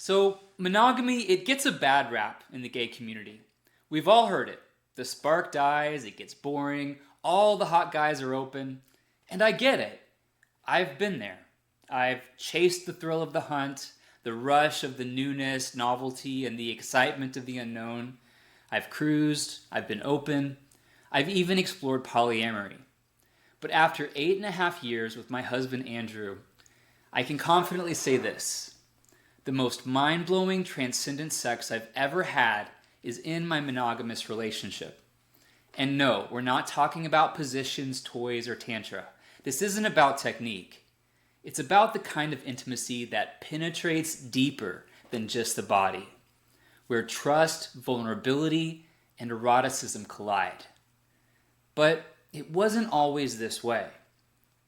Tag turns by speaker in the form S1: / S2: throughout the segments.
S1: So, monogamy, it gets a bad rap in the gay community. We've all heard it. The spark dies, it gets boring, all the hot guys are open. And I get it. I've been there. I've chased the thrill of the hunt, the rush of the newness, novelty, and the excitement of the unknown. I've cruised, I've been open, I've even explored polyamory. But after 8.5 years with my husband Andrew, I can confidently say this. The most mind-blowing, transcendent sex I've ever had is in my monogamous relationship. And no, we're not talking about positions, toys, or tantra. This isn't about technique. It's about the kind of intimacy that penetrates deeper than just the body, where trust, vulnerability, and eroticism collide. But it wasn't always this way.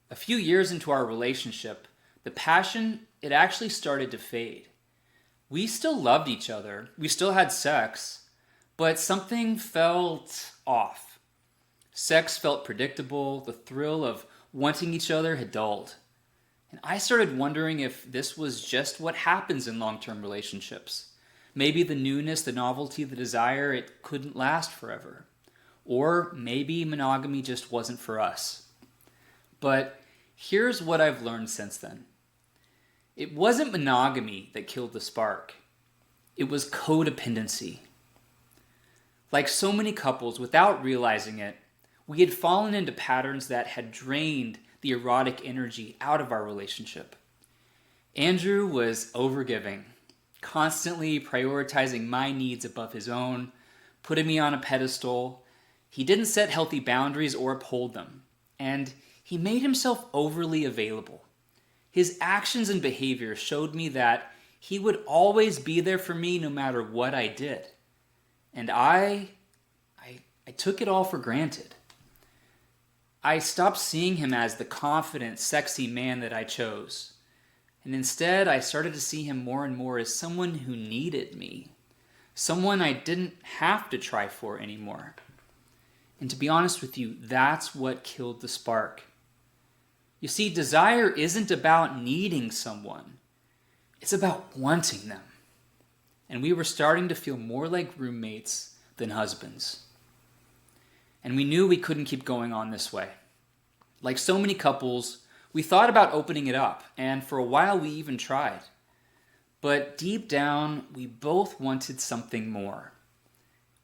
S1: A few years into our relationship, the passion, it actually started to fade. We still loved each other, we still had sex, but something felt off. Sex felt predictable, the thrill of wanting each other had dulled. And I started wondering if this was just what happens in long-term relationships. Maybe the newness, the novelty, the desire, it couldn't last forever. Or maybe monogamy just wasn't for us. But here's what I've learned since then. It wasn't monogamy that killed the spark. It was codependency. Like so many couples, without realizing it, we had fallen into patterns that had drained the erotic energy out of our relationship. Andrew was overgiving, constantly prioritizing my needs above his own, putting me on a pedestal. He didn't set healthy boundaries or uphold them, and he made himself overly available. His actions and behavior showed me that he would always be there for me no matter what I did. And I took it all for granted. I stopped seeing him as the confident, sexy man that I chose. And instead, I started to see him more and more as someone who needed me. Someone I didn't have to try for anymore. And to be honest with you, that's what killed the spark. You see, desire isn't about needing someone. It's about wanting them. And we were starting to feel more like roommates than husbands. And we knew we couldn't keep going on this way. Like so many couples, we thought about opening it up, and for a while we even tried. But deep down, we both wanted something more.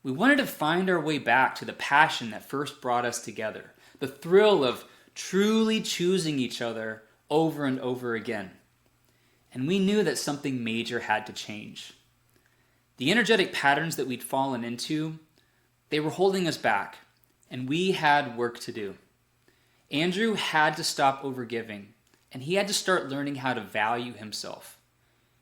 S1: We wanted to find our way back to the passion that first brought us together, the thrill of truly choosing each other over and over again. And we knew that something major had to change. The energetic patterns that we'd fallen into, they were holding us back, and we had work to do. Andrew had to stop overgiving, and he had to start learning how to value himself.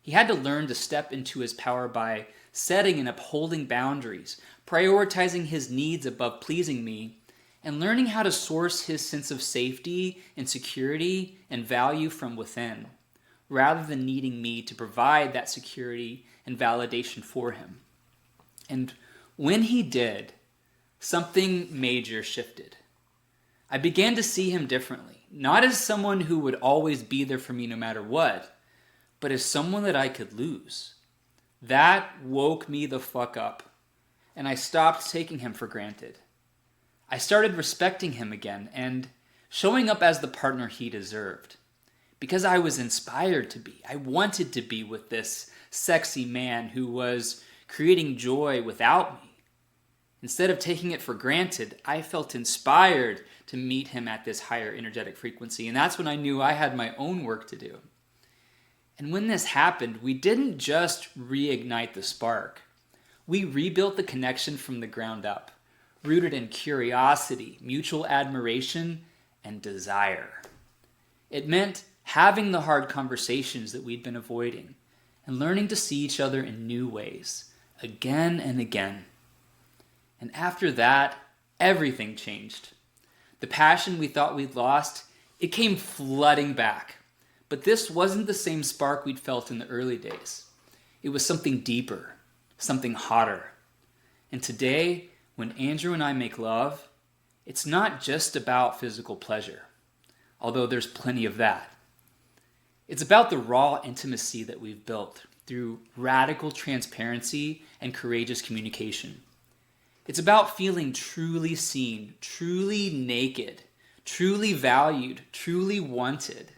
S1: He had to learn to step into his power by setting and upholding boundaries, prioritizing his needs above pleasing me, and learning how to source his sense of safety and security and value from within, rather than needing me to provide that security and validation for him. And when he did, something major shifted. I began to see him differently, not as someone who would always be there for me no matter what, but as someone that I could lose. That woke me the fuck up, and I stopped taking him for granted. I started respecting him again and showing up as the partner he deserved. Because I was inspired to be. I wanted to be with this sexy man who was creating joy without me. Instead of taking it for granted, I felt inspired to meet him at this higher energetic frequency. And that's when I knew I had my own work to do. And when this happened, we didn't just reignite the spark. We rebuilt the connection from the ground up, rooted in curiosity, mutual admiration, and desire. It meant having the hard conversations that we'd been avoiding and learning to see each other in new ways, again and again. And after that, everything changed. The passion we thought we'd lost, it came flooding back. But this wasn't the same spark we'd felt in the early days. It was something deeper, something hotter. And today, when Andrew and I make love, it's not just about physical pleasure, although there's plenty of that. It's about the raw intimacy that we've built, through radical transparency and courageous communication. It's about feeling truly seen, truly naked, truly valued, truly wanted.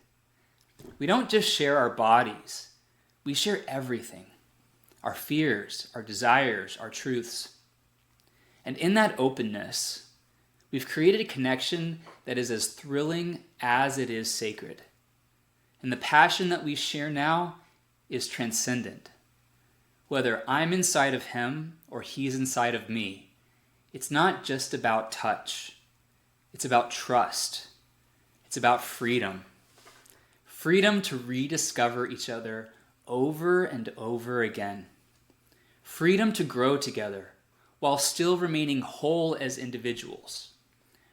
S1: We don't just share our bodies, we share everything. Our fears, our desires, our truths. And in that openness, we've created a connection that is as thrilling as it is sacred. And the passion that we share now is transcendent. Whether I'm inside of him or he's inside of me, it's not just about touch. It's about trust. It's about freedom. Freedom to rediscover each other over and over again. Freedom to grow together while still remaining whole as individuals.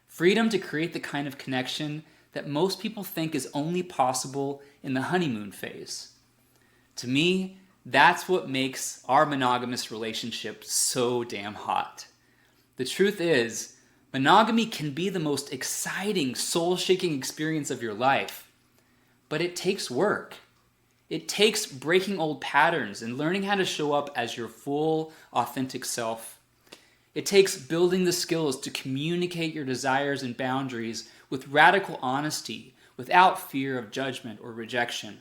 S1: Freedom to create the kind of connection that most people think is only possible in the honeymoon phase. To me, that's what makes our monogamous relationship so damn hot. The truth is, monogamy can be the most exciting, soul-shaking experience of your life, but it takes work. It takes breaking old patterns and learning how to show up as your full, authentic self. It takes building the skills to communicate your desires and boundaries with radical honesty, without fear of judgment or rejection.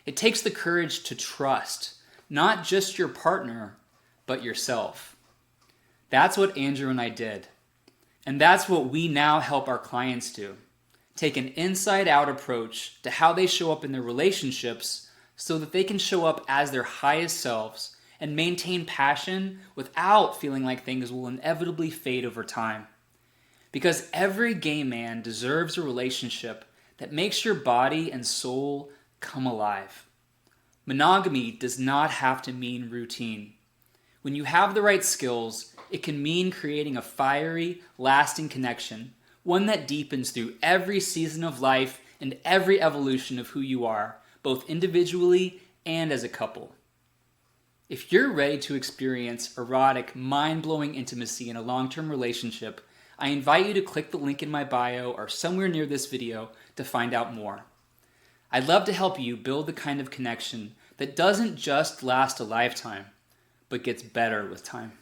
S1: It takes the courage to trust, not just your partner, but yourself. That's what Andrew and I did. And that's what we now help our clients do. Take an inside-out approach to how they show up in their relationships so that they can show up as their highest selves and maintain passion without feeling like things will inevitably fade over time. Because every gay man deserves a relationship that makes your body and soul come alive. Monogamy does not have to mean routine. When you have the right skills, it can mean creating a fiery, lasting connection, one that deepens through every season of life and every evolution of who you are, both individually and as a couple. If you're ready to experience erotic, mind-blowing intimacy in a long-term relationship, I invite you to click the link in my bio or somewhere near this video to find out more. I'd love to help you build the kind of connection that doesn't just last a lifetime, but gets better with time.